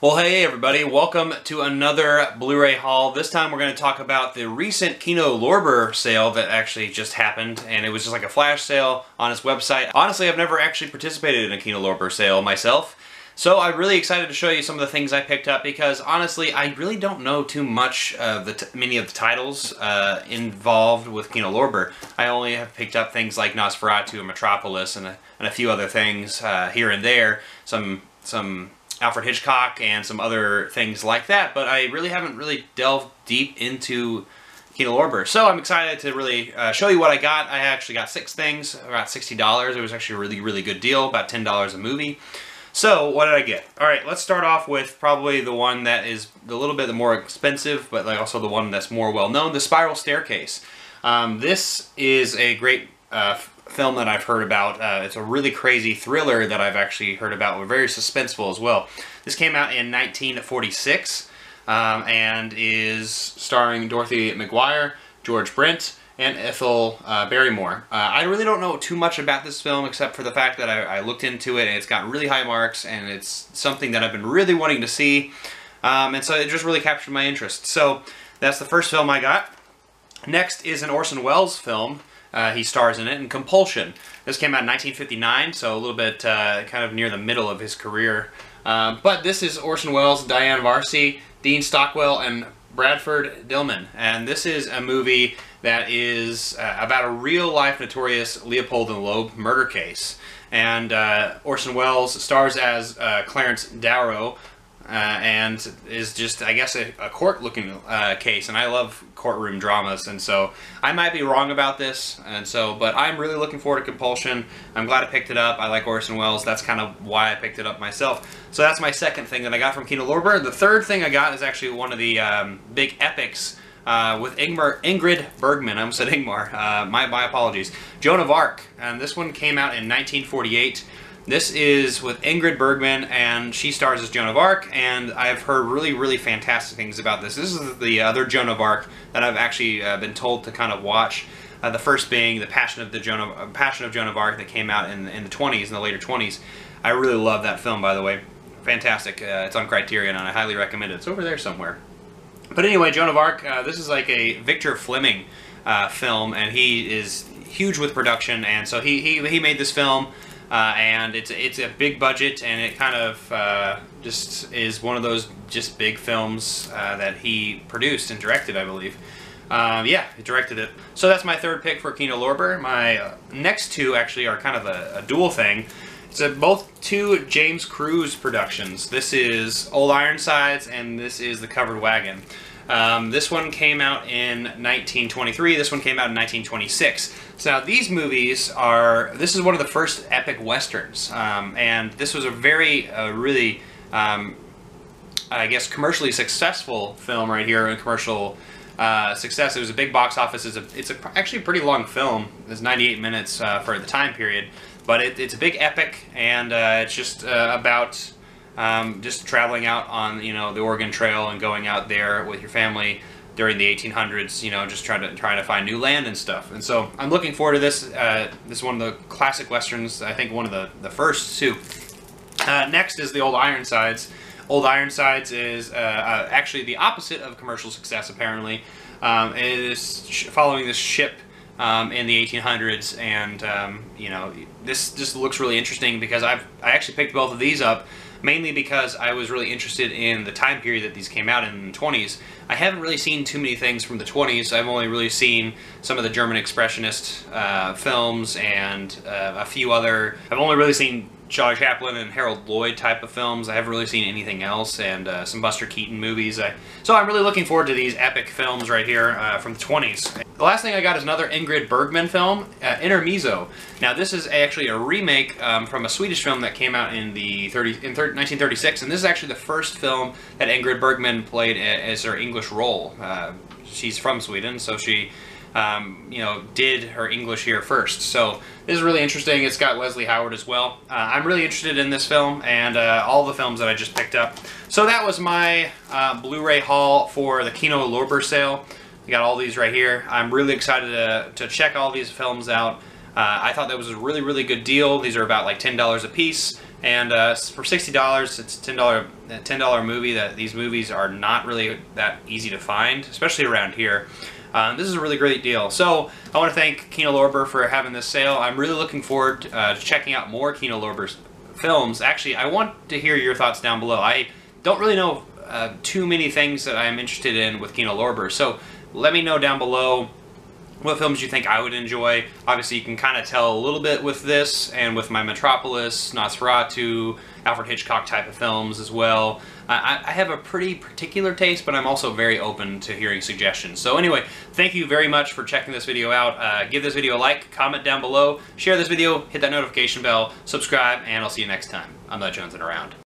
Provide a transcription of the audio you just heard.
Well, hey everybody, welcome to another Blu-ray haul. This time we're going to talk about the recent Kino Lorber sale that actually just happened, and it was just like a flash sale on his website. Honestly, I've never actually participated in a Kino Lorber sale myself, so I'm really excited to show you some of the things I picked up because honestly, I really don't know too much of many of the titles involved with Kino Lorber. I only have picked up things like Nosferatu and Metropolis and a few other things here and there, some Alfred Hitchcock and some other things like that, but I really haven't delved deep into Kino Lorber. So I'm excited to really show you what I got. I actually got 6 things, about $60. It was actually a really good deal, about $10 a movie. So what did I get? Alright, let's start off with probably the one that is a little bit more expensive, but like also the one that's more well known, The Spiral Staircase. This is a great film that I've heard about. It's a really crazy thriller that I've actually heard about. We're very suspenseful as well. This came out in 1946 and is starring Dorothy McGuire, George Brent, and Ethel Barrymore. I really don't know too much about this film except for the fact that I looked into it and it's got really high marks and it's something that I've been really wanting to see, and so it just really captured my interest. So that's the first film I got. Next is an Orson Welles film. He stars in it, in Compulsion. This came out in 1959, so a little bit kind of near the middle of his career. But this is Orson Welles, Diane Varsi, Dean Stockwell, and Bradford Dillman. And this is a movie that is about a real-life notorious Leopold and Loeb murder case. And Orson Welles stars as Clarence Darrow, and is just, I guess, a court-looking case, and I love courtroom dramas, and so I might be wrong about this, and so, but I'm really looking forward to Compulsion. I'm glad I picked it up. I like Orson Welles. That's kind of why I picked it up myself. So that's my second thing that I got from Kino Lorber. The third thing I got is actually one of the big epics with Ingrid Bergman. I almost said Ingmar. My apologies. Joan of Arc, and this one came out in 1948. This is with Ingrid Bergman, and she stars as Joan of Arc, and I've heard really fantastic things about this. This is the other Joan of Arc that I've actually been told to kind of watch. The first being the Passion of Joan of Arc that came out in the 20s, in the later 20s. I really love that film, by the way. Fantastic. It's on Criterion, and I highly recommend it. It's over there somewhere. But anyway, Joan of Arc, this is like a Victor Fleming film, and he is huge with production, and so he made this film. And it's a big budget, and it kind of just is one of those just big films that he produced and directed, I believe. Yeah, he directed it. So that's my third pick for Kino Lorber. My next two actually are kind of a dual thing. It's both two James Cruise productions. This is Old Ironsides, and this is The Covered Wagon. This one came out in 1923, this one came out in 1926. So now these movies this is one of the first epic westerns, and this was a very, really, I guess, commercially successful film right here, and commercial success. It was a big box office. It's actually a pretty long film. It's 98 minutes for the time period, but it's a big epic, and it's just about just traveling out on, the Oregon Trail and going out there with your family during the 1800s, just trying to find new land and stuff. And so I'm looking forward to this. This is one of the classic westerns. I think one of the first too. Next is the Old Ironsides. Old Ironsides is actually the opposite of commercial success. Apparently, it is following this ship in the 1800s, and this just looks really interesting because I actually picked both of these up. Mainly because I was really interested in the time period that these came out in the 20s. I haven't really seen too many things from the 20s. I've only really seen some of the German Expressionist films and a few other... I've only really seen Charlie Chaplin and Harold Lloyd type of films. I haven't really seen anything else, and some Buster Keaton movies. So I'm really looking forward to these epic films right here from the 20s. The last thing I got is another Ingrid Bergman film, Intermezzo. Now this is actually a remake from a Swedish film that came out in 1936, and this is actually the first film that Ingrid Bergman played as her English role. She's from Sweden, so she did her English here first. So this is really interesting. It's got Leslie Howard as well. I'm really interested in this film and all the films that I just picked up. So that was my Blu-ray haul for the Kino Lorber sale. You got all these right here. I'm really excited to check all these films out. I thought that was a really good deal. These are about like $10 a piece, And for $60, it's a $10 movie. That these movies are not really that easy to find, especially around here. This is a really great deal. So I want to thank Kino Lorber for having this sale. I'm really looking forward to checking out more Kino Lorber's films. Actually, I want to hear your thoughts down below. I don't really know too many things that I'm interested in with Kino Lorber, so let me know down below what films you think I would enjoy. Obviously, you can kind of tell a little bit with this and with my Metropolis, Nosferatu, Alfred Hitchcock type of films as well. I have a pretty particular taste, but I'm also very open to hearing suggestions. So anyway, thank you very much for checking this video out. Give this video a like, comment down below, share this video, hit that notification bell, subscribe, and I'll see you next time. I'm not jonesing around.